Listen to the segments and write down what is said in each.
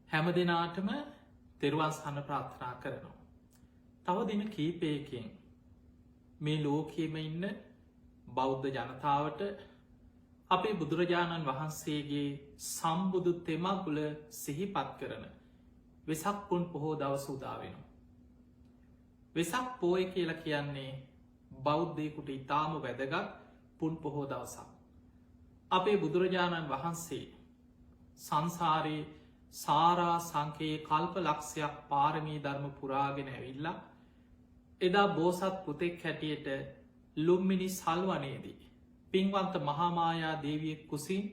හැම දෙනාටම තෙරුවන් සරණ ප්‍රාර්ථනා කරනවා. තව දින කීපයකින් මේ ලෝකයේම ඉන්න බෞද්ධ ජනතාවට අපේ බුදුරජාණන් වහන්සේගේ සම්බුදු තෙමගුල සිහිපත් කරන වෙසක් පුන් පොහෝ දවස උදා වෙනවා. වෙසක් පෝය කියලා කියන්නේ බෞද්ධයෙකුට ඉතාම වැදගත් පුන් පොහෝ දවසක්. අපේ බුදුරජාණන් වහන්සේ සංසාරයේ සාරා සංකයේ කල්ප ලක්ෂයක් පාරමී ධර්ම පුරාගෙන ඇවිල්ලා එදා බෝසත් පුතෙක් හැටියට ලුම්මිනි සල්වනයේදී පින්වන්ත මහාමායා දේවියෙක් කුසින්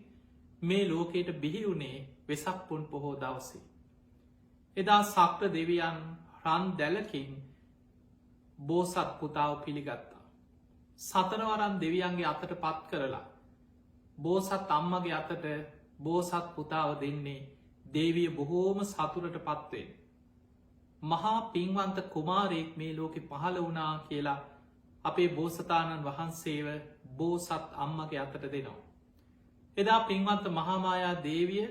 මේ ලෝකයට බිහිවුණේ වෙසක් පුන් පොහෝ දවසේ. එදා සක්‍ර දෙවියන් රන් දැලකින් බෝසත් පුතාව පිළිගත්තා. සතරවරන් දෙවියන්ගේ අතට පත් කරලා බෝසත් අම්මගේ අතට බෝසත් පුතාව දෙන්නේ දේවිය බොහෝම සතුරට පත්වෙන්. මහා පින්වන්ත කුමාරයෙක් මේ ලෝකෙ පහළ වුණා කියලා අපේ බෝසතාණන් වහන්සේව බෝසත් අම්මගේ අතට දෙනවා. එදා පින්වන්ත මහාමායා දේවිය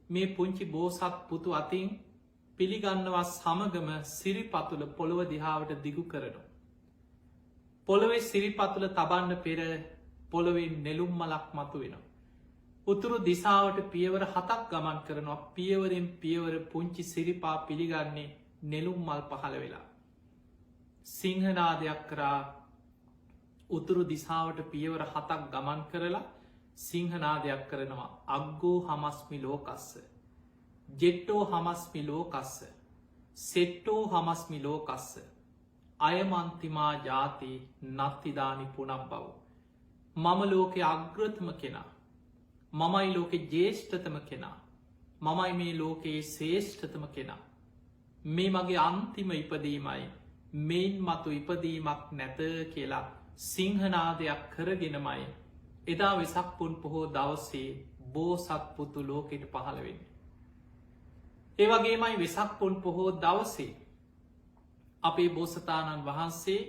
මේ පුංචි බෝසත් පුතු අතින් පිළිගන්නවා සමගම සිරිපතුල පොළොව දිහාවට දිගු කරනවා. පොළොවේ සිරිපතුල තබන්න පෙර පොළොවෙන් නෙළුම් මලක් මතු වෙනවා. උතුරු දිසාවට පියවර 7ක් ගමන් කරනවා. පියවරෙන් පියවර පුංචි සිරිපා පිළිගන්නේ නෙළුම් මල් පහළ වෙලා. සිංහනාදයක් කරා උතුරු දිසාවට පියවර 7ක් ගමන් කරලා සිංහනාදයක් කරනවා. අග්ගෝ හමස්මි ලෝකස්ස, ජෙට්ටෝ හමස්මි ලෝකස්ස, සෙට්ටෝ හමස්මි ලෝකස්ස, අයමන්තිමා ජාති නත්තිදානි පුනක් බව. මම ලෝකෙ අග්‍රතම කෙනා, මමයි ලෝකෙ ජේෂ්ඨතම කෙනා, මමයි මේ ලෝකයේ ශේෂ්ඨතම කෙනා, මේ මගේ අන්තිම ඉපදීමයි, මෙයින් මතු ඉපදීමක් නැත කියලා සිංහනාදයක් කරගෙනමයි එදා වෙසක් පුන් පොහෝ දවසේ බෝසත්පුතු ලෝකෙට පහළවෙන්න. ඒවගේමයි වෙසක් පුන් පොහෝ දවසේ අපේ බෝසතාණන් වහන්සේ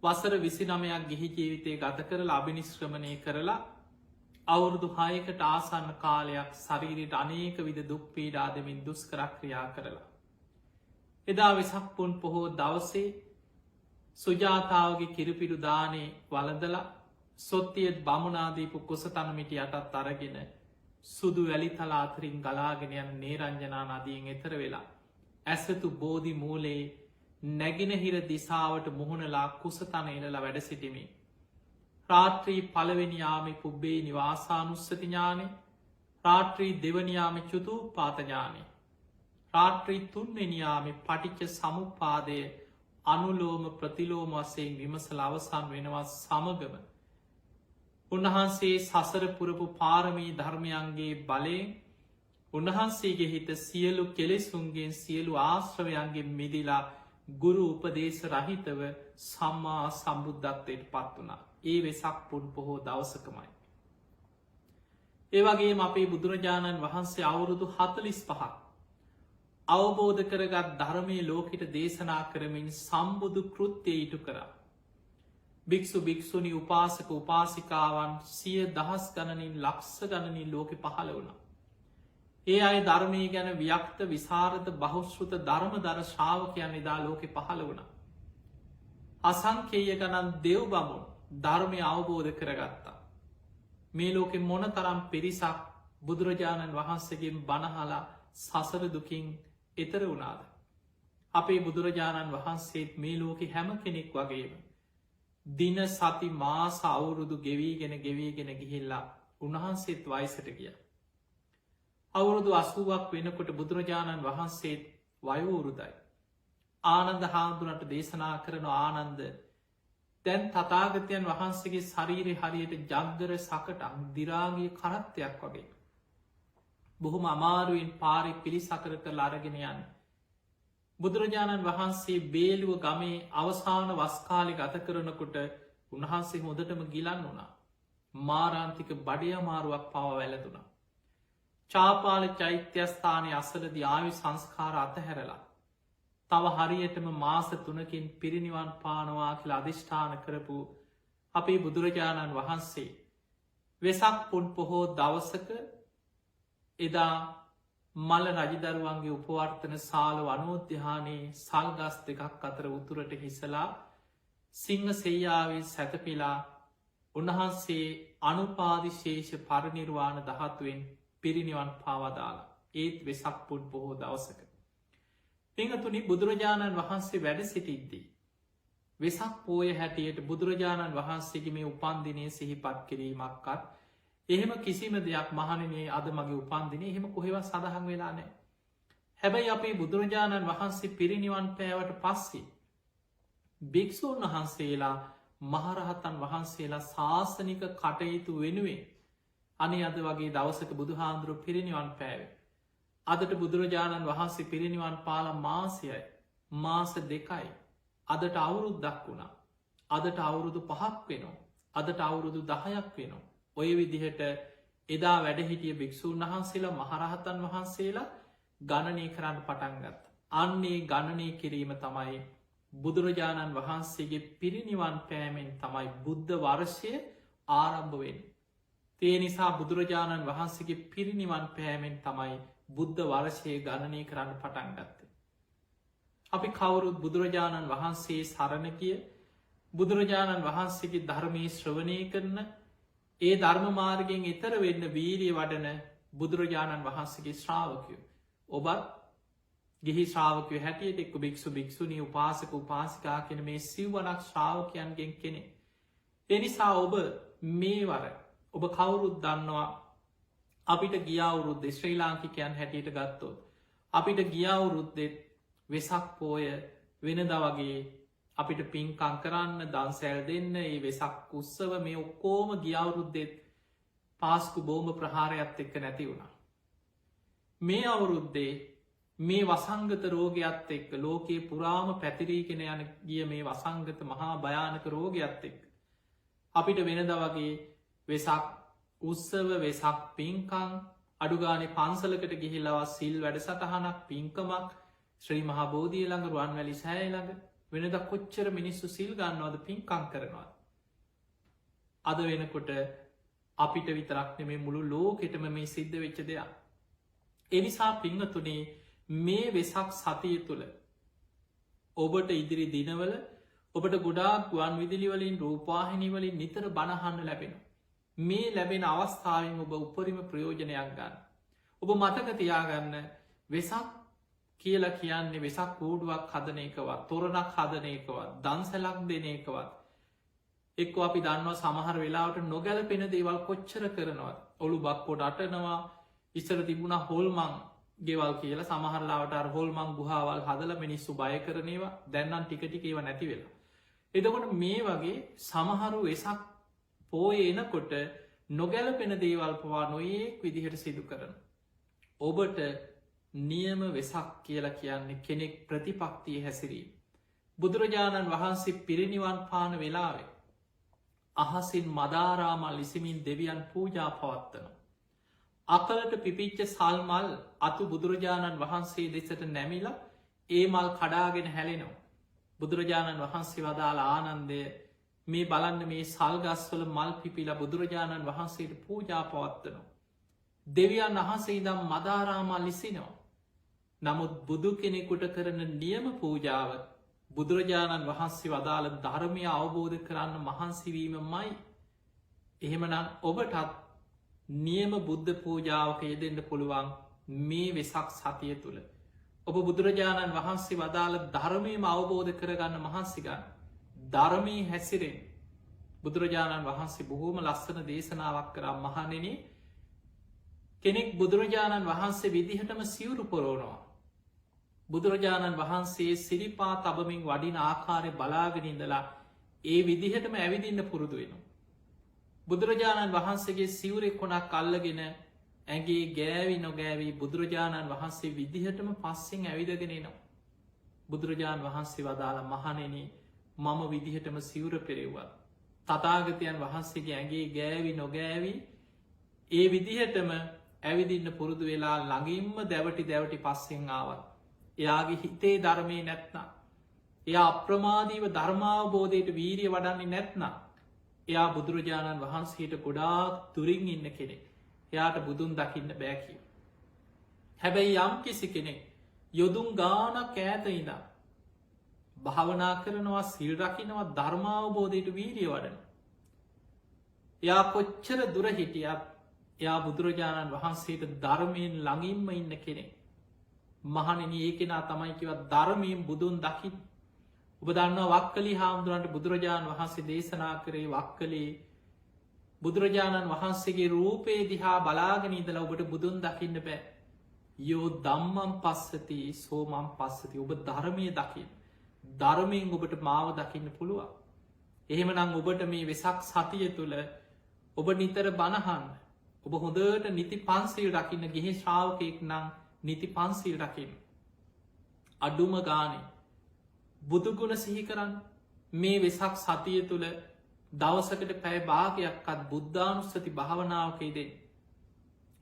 වසර 29ක් ගිහි ජීවිතය ගත කරලා අභිනිශ්ක්‍රමණය කරලා අවුරුදු 6කට ආසන්න කාලයක් ශරීරයට අනේක විද දුක් පීඩා දෙමින් දුෂ්කරක්‍රියා කරලා. එදා වෙසක් පුන් පොහෝ දවසේ සුජාතාවගේ කිරිපිඩු දානේ වළඳලා සොත්තියත් බමුණාදීපු කුසතනමිටි යටත් අරගෙන සුදු වැලි තලාතරින් ගලාගෙන යන නේරංජනා නදියෙන් එතර වෙලා ඇසතු බෝධි මූලේ නැගෙනහිර දිසාවට මුහුණලා කුසතන එලලා වැඩ සිටිමි. රාත්‍රී පළවෙනියාමි පුබ්බේ නිවාසානුස්සති ඥානෙ, රාත්‍රී දෙවනියාමි චුතු පාතඥානෙ, රාත්‍රී තුන්වෙනියාමි පටිච්ච සමුපාදය අනුලෝම ප්‍රතිලෝම වසයෙන් විමසල අවසන් වෙනවා සමගම උන්වහන්සේ සසර පුරපු පාරමී ධර්මයන්ගේ බලයෙන් උන්වහන්සේගේ හිත සියලු කෙලෙසුන්ගෙන් සියලු ආශ්‍රවයන්ගේ මිදිලා ගුරු උපදේශ රහිතව සම්මා සම්බුද්ධත්වයට පත් වනා. ඒ වෙසක් පුන් පොහෝ දවසකමයි. ඒවගේ අපේ බුදුරජාණන් වහන්සේ අවුරුදු 45ක් අවබෝධ කරගත් ධර්මය ලෝකෙට දේශනා කරමින් සම්බුදු කෘත්‍යය ඉටු කරා. භික්‍ෂු භික්‍ෂුණි උපාසක උපාසිකාවන් 100,000 ගණනින් ලක්ෂ ගණනින් ලෝකෙ පහළ වුණා. ඒ අය ධර්මය ගැන ව්‍යක්ත විසරද බහුශ්ෘත ධර්ම දර ශ්‍රාවකයන් එදා ලෝකෙ පහළ වුණා. අසංකේය ගණන් දෙව් බමුණු ධර්මය අවබෝධ කරගත්තා. මේ ලෝකෙ මොන තරම් පිරිසක් බුදුරජාණන් වහන්සේගෙන් බණහලා සසර දුකින් එතර වුණාද. අපේ බුදුරජාණන් වහන්සේත් මේ ලෝකෙ හැම කෙනෙක් වගේම දින සති මාස අවුරුදු ගෙවීගෙන ගිහිල්ලා උන්වහන්සේත් වයසට ගිය. අවුරුදු 80ක් වෙනකොට බුදුරජාණන් වහන්සේත් වයෝවෘදයි. ආනන්ද හාමුදුරන්ට දේශනා කරන ආනන්ද දැන් තථාගතයන් වහන්සේගේ ශරීරය හරියට ජග්ගර සකටක් දිරාගිය කරත්තයක් වගේ. බොහොම අමාරුවෙන් පාරි පිළිසකර කරලා අරගෙන යන්න. බුදුරජාණන් වහන්සේ බේලුව ගමේ අවසාන වස්කාලි ගත කරනකොට උන්වහන්සේ හොඳටම ගිලන් වුණා. මාරාන්තික බඩේ අමාරුවක් පව වැළඳුණා. චාපාල චෛත්‍යස්ථානයේ අසලදී ආයු සංස්කාර අතහැරලා තව හරියටම මාස 3කින් පිරිනිවන් පානවා කියලා අධිෂ්ඨාන කරපු අපේ බුදුරජාණන් වහන්සේ වෙසක් පුන් පොහෝ දවසක එදා මල්ල රජදරුවන්ගේ උපවර්තන සාල වනෝද්‍යානයේ සල්ගස් දෙකක් අතර උතුරට හිසලා සිංහ සෙයාවේ සැතපිලා උන්වහන්සේ අනුපාදිශේෂ පරිනිර්වාණ දහත්තුවෙන් පිරිනිවන් පාවදාලා ඒත් වෙසක් පුට් බොහෝ දවසක. පිංහතුනි බුදුරජාණන් වහන්සේ වැඩ සිටිද්දී. වෙසක් පෝය හැටියට බුදුරජාණන් වහන්සේගේ මේ උපන්දිනය සිහිපත් කිරීමක්කත් එහෙම කිසිම දෙයක් මහණනේ අද මගේ උපන්දින එහෙම කොහෙවත් සඳහන් වෙලා නෑ. හැබැයි අපේ බුදුරජාණන් වහන්සේ පිරිනිවන් පෑවට පස්සේ භික්‍ෂූන් වහන්සේලා මහරහතන් වහන්සේලා ශාසනික කටයුතු වෙනුවෙන් අනේ අද වගේ දවසක බුදුහාන්දුරු පිරිනිවන් පෑවේ. අදට බුදුරජාණන් වහන්සේ පිරිනිවන් පාල මාසයයි මාස දෙකයි අදට අවුරුද්දක් වුණා. අදට අවුරුදු 5ක් වෙනවා. අදට අවුරුදු 10ක් වෙනවා. ඔය විදිහට එදා වැඩහිටිය භික්‍ෂූන් වහන්සේලා මහරහතන් වහන්සේලා ගණනය කරන්න පටන්ගත්. අන්නේ ගණනය කිරීම තමයි බුදුරජාණන් වහන්සේගේ පිරිනිවන් පෑමෙන් තමයි බුද්ධ වර්ෂය ආරම්භවෙන්. තේ නිසා බුදුරජාණන් වහන්සේගේ පිරිනිවන් පෑමෙන් තමයි බුද්ධ වර්ෂය ගණනය කරන්න පටන්ගත්තේ. අපි කවුරුත් බුදුරජාණන් වහන්සේ සරණ කිය බුදුරජාණන් වහන්සේගේ ධර්මී ශ්‍රවණය කරන ඒ ධර්ම මාර්ගයෙන් එතර වෙන්න වීරිය වඩන බුදුරජාණන් වහන්සේගේ ශ්‍රාවකයෝ. ඔබත් ගිහි ශ්‍රාවකය හැටියට එක්ක භික්ෂු භික්ෂුණී උපාසක උපාසිකා කෙන මේ සිව්වනක් ශ්‍රාවකයන්ගෙන් කෙනෙ. එනිසා ඔබ මේ වර ඔබ කවුරුත් දන්නවා අපිට ගියවුරුද්ද ශ්‍රී ලාංකිකයන් හැටියට ගත්තොත්. අපිට ගියවුරුද්දෙත් වෙසක් පෝය වෙනද වගේ අපිට පින්කං කරන්න දන්සැල් දෙන්න ඒ වෙසක් උත්සව මේ ඔක්කෝම ගියවුරුද්දෙත් පාස්කු බෝම ප්‍රහාරයක්ත් එක්ක නැති වුණා. මේ අවුරුද්දේ මේ වසංගත රෝගයක්ත් එක්ක ලෝකයේ පුරාම පැතිරීගෙන යන ගිය මේ වසංගත මහා භයානක රෝගයක්ත් එක්ක අපිට වෙනද වගේ වෙසක් උත්සව වෙසක් පින්කං අඩුගානේ පන්සලකට ගිහිල්ලවා සිල් වැඩසටහනක් පින්කමක් ශ්‍රී මහා බෝධිය ළඟ රුවන් වැලි සෑය ළඟ වෙනද කොච්චර මිනිස්සු සිල් ගන්නවද පින්කං කරනවා. අද වෙනකොට අපිට විතරක් නෙමේ මුළු ලෝකෙටම මේ සිද්ධ වෙච්ච දෙයක්. එනිසා පිංහතුනේ මේ වෙසක් සතිය තුළ ඔබට ඉදිරි දිනවල ඔබට ගොඩාක් ගුවන් විදිලිවලින් රූපාහිනිවලින් නිතර බණහන්න ලැබෙන. මේ ලැබෙන අවස්ථාවෙන් ඔබ උපරිම ප්‍රයෝජනයක් ගන්න. ඔබ මතක තියාගන්න වෙසක් කියලා කියන්නේ වෙසක් කූඩුවක් හදන එකවත් තොරණක් හදන එකවත් දන්සලක් දෙන එකවත් එක්ක අපි දන්නවා සමහර වෙලාවට නොගැලපෙන දේවල් කොච්චර කරනවත් ඔලු බක්කොට අටනවා ඉස්සර තිබුණ හොල්මං ගෙවල් කියලා සමහරලාවට හොල්මං ගුහාවල් හදල මිනිස්සු බය කරනේවා දැන්නන් ටිකටිකේව නැති වෙලා. එදකොට මේ වගේ සමහරු වෙසක් පෝය එනකොට නොගැලපෙන දේවල් පවා නොයෙක් විදිහට සිදු කරන. ඔබට නියම වෙසක් කියලා කියන්නේ කෙනෙක් ප්‍රතිපක්තිය හැසිරීම. බුදුරජාණන් වහන්සේ පිරිනිවන් පාන වෙලාවේ අහසින් මදාරාමල් ඉසිමින් දෙවියන් පූජා පවත්වන. අකලට පිපිච්ච සල්මල් අතු බුදුරජාණන් වහන්සේ දෙසට නැමිලා ඒ මල් කඩාගෙන හැලෙනවා. බුදුරජාණන් වහන්සේ වදාළ ආනන්දය මේ බලන්න මේ සල්ගස්වල මල් පිපිලා බුදුරජාණන් වහන්සේට පූජා පවත්වනවා. දෙවියන් වහන්සේ ඉදම් මදාරාමල් ඉසිනවා. නමුත් බුදු කෙනෙකුට කරන නියම පූජාව බුදුරජාණන් වහන්සේ වදාළ ධර්මය අවබෝධ කරන්න මහන්සිවීම මයි. එහෙමනම් ඔබටත් නියම බුද්ධ පූජාවක යෙදෙන්ට පුළුවන් මේ වෙසක් සතිය තුළ. ඔබ බුදුරජාණන් වහන්සේ වදාළ ධර්මයම අවබෝධ කරගන්න මහන්සිගන්න. ධර්මී හැසිරෙන් බුදුරජාණන් වහන්සේ බොහෝම ලස්සන දේශනාවක් කරම් මහනෙන කෙනෙක් බුදුරජාණන් වහන්සේ විදිහටම සිවුරු පොරෝනවා. බුදුරජාණන් වහන්සේ සිරිපා තබමින් වඩින ආකාරය බලාගෙනින්දලා ඒ විදිහටම ඇවිදින්න පුරුදු වෙනවා. බුදුරජාණන් වහන්සේගේ සිවුරෙක් කොනක් අල්ලගෙන ඇගේ ගෑවි නොගෑවී බුදුරජාණන් වහන්සේ විදිහටම පස්සෙන් ඇවිදගෙනනවා. බුදුරජාණන් වහන්සේ වදාළ මහනෙන මම විදිහටම සිවුර පෙරෙව්වා. තතාගතයන් වහන්සේගේ ඇගේ ගෑවි නොගෑවී ඒ විදිහටම ඇවිදින්න පුරුදු වෙලා ළඟින්ම දැවටි පස්සෙන් ආවත්. එයාගේ හිතේ ධර්මය නැත්නම්. එයා අප්‍රමාදීව ධර්මාවබෝධයට වීරිය වඩන්නේ නැත්නම්. එයා බුදුරජාණන් වහන්සේට ගොඩාක් තුරින් ඉන්න කෙනෙ. එයාට බුදුන් දකින්න බෑකිව. හැබැයි යම් කිසි කෙනෙක් යොදුන් ගානක් ඈත ඉඳන් භාවනා කරනවා, සිල් රකින්නවා, ධර්මාවබෝධයට වීරිය වඩනවා. එයා කොච්චර දුර හිටියත් එයා බුදුරජාණන් වහන්සේට ධර්මයෙන් ළඟින්ම ඉන්න කෙනෙක්. මහණෙනි, ඒ කෙනා තමයි කිව්වා ධර්මයෙන් බුදුන් දකින්න. ඔබ දන්නවා වක්කලි හාමුදුරන්ට බුදුරජාණන් වහන්සේ දේශනා කරේ වක්කලේ බුදුරජාණන් වහන්සේගේ රූපේ දිහා බලාගෙන ඉඳලා ඔබට බුදුන් දකින්න බෑ. යෝ ධම්මං පස්සති සෝ මං පස්සති. ඔබ ධර්මය දකින්න. ධර්මයෙන් ඔබට මාව දකින්න පුළුවන්. එහෙමනම් ඔබට මේ වෙසක් සතිය තුළ ඔබ නිතර බණහන්න. ඔබ හොඳට නිති පන්සිල් රකින්න. ගිහි ශ්‍රාවකයෙක් නම් නිති පන්සිල් රකින්න. අඩුම ගානේ බුදුගුණ සිහි කරන්න. මේ වෙසක් සතිය තුළ දවසකට පැය භාගයක්වත් බුද්ධානුස්සති භාවනාවකයි දෙන්න.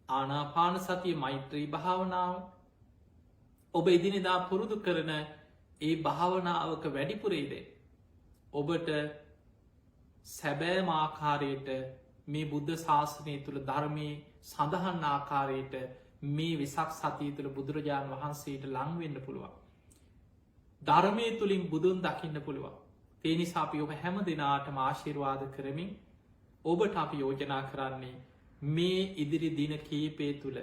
ආනාපාන සතිය, මෛත්‍රී භාවනාව ඔබ එදිනෙදා පුරුදු කරන ඒ භාවනාවක වැඩිපුරේදේ ඔබට සැබෑම ආකාරයට මේ බුද්ධ ශාසනය තුළ ධර්මය සඳහන් ආකාරයට මේ වෙසක් සතිය තුළ බුදුරජාණන් වහන්සේට ලංවෙන්න පුළුවන්. ධර්මය තුළින් බුදුන් දකින්න පුළුවන්. ඒ නිසා අපි ඔබ හැම දෙනාටම ආශිර්වාද කරමින් ඔබට අපි යෝජනා කරන්නේ මේ ඉදිරි දින කීපය තුළ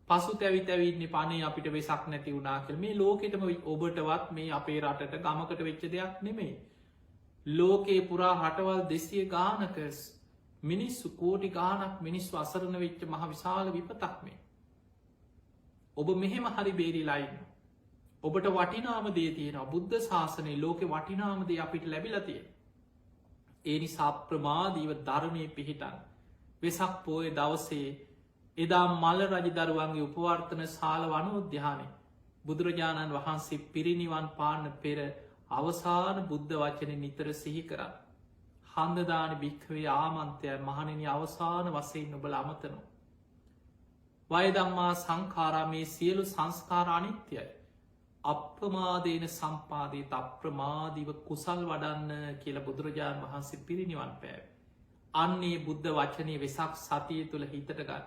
පසු තැවිතැවින්නේ පනේ අපිට වෙසක් නැති වුණා කියලා. මේ ලෝකෙටම ඔබටවත් මේ අපේ රටට ගමකට වෙච්ච දෙයක් නෙමෙයි. ලෝකේ පුරා රටවල් 200 ගානක මිනිස්සු කෝටි ගානක් මිනිස්සු අසරණ වෙච්ච මහ විශාල විපතක් මේ. ඔබ මෙහෙම හරි බේරිලා ඉන්නවා. ඔබට වටිනාම දේ තියෙනවා. බුද්ධ ශාසනයේ ලෝකේ වටිනාම දේ අපිට ලැබිලා තියෙනවා. ඒ නිසා ප්‍රමාදීව ධර්මයේ පිහිටන් වෙසක් පොය දවසේ එදා මල්ල රජදරුවන්ගේ උපවර්තන ශාල වනෝද්‍යානයේ බුදුරජාණන් වහන්සේ පිරිනිවන් පාන්න පෙර අවසාන බුද්ධ වචන නිතර සිහි කරන්න. හන්දදාන භික්කවේ ආමන්තය මහණෙනි අවසාන වශයෙන් ඔබලා අමතනවා. වයදම්මා සංඛාරාමේ සියලු සංස්කාර අනිත්‍යයි. අප්‍රමාදේන සම්පාදීත අප්‍රමාදීව කුසල් වඩන්න කියලා බුදුරජාණන් වහන්සේ පිරිනිවන් පෑවේ. අන්නේ බුද්ධ වචනය වෙසක් සතිය තුළ හිතට ගන්න.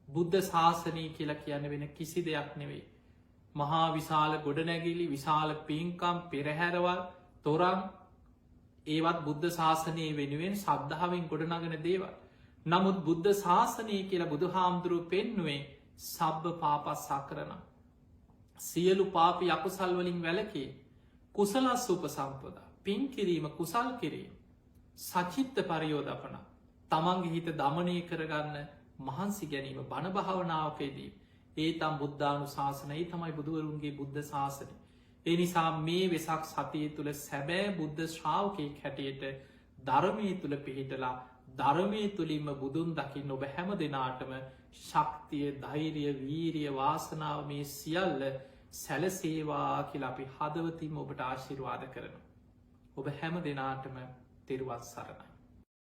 බුද්ධ ශාසනය කියලා කියන්න වෙන කිසි දෙයක් නෙවෙයි. මහා විශාල ගොඩනැගිලි, විශාල පින්කම්, පෙරහැරවල්, තොරන් ඒවත් බුද්ධ ශාසනය වෙනුවෙන් ශ්‍රද්ධාවෙන් ගොඩනගන දේවල්. නමුත් බුද්ධ ශාසනය කියලා බුදු හාමුදුරුව පෙන්නුවේ සබ්බ පාපස්සා කරන. සියලු පාපි අකුසල් වලින් වැළකී කුසලස් උපසම්පදා පින් කිරීම, කුසල් කිරීම, සචිත්ත පරියෝදපන තමන්ගේ හිත දමනය කරගන්න මහන්සි ගැනීම බණ භාවනාවකේදී ඒ තම් බුද්ධානු ශාසනයි තමයි බුදුවරුන්ගේ බුද්ධ ශාසනය. ඒ නිසා මේ වෙසක් සතිය තුළ සැබෑ බුද්ධ ශ්‍රාවකයෙක් හැටියට ධර්මය තුළ පිහිටලා ධර්මය තුළින්ම බුදුන් දකින්න ඔබ හැම දෙනාටම ශක්තිය, ධෛර්යය, වීරිය, වාසනාව මේ සියල්ල සැලසේවා කියලා අපි හදවතින්ම ඔබට ආශිර්වාද කරනවා. ඔබ හැම දෙනාටම තෙරුවන් සරණයි.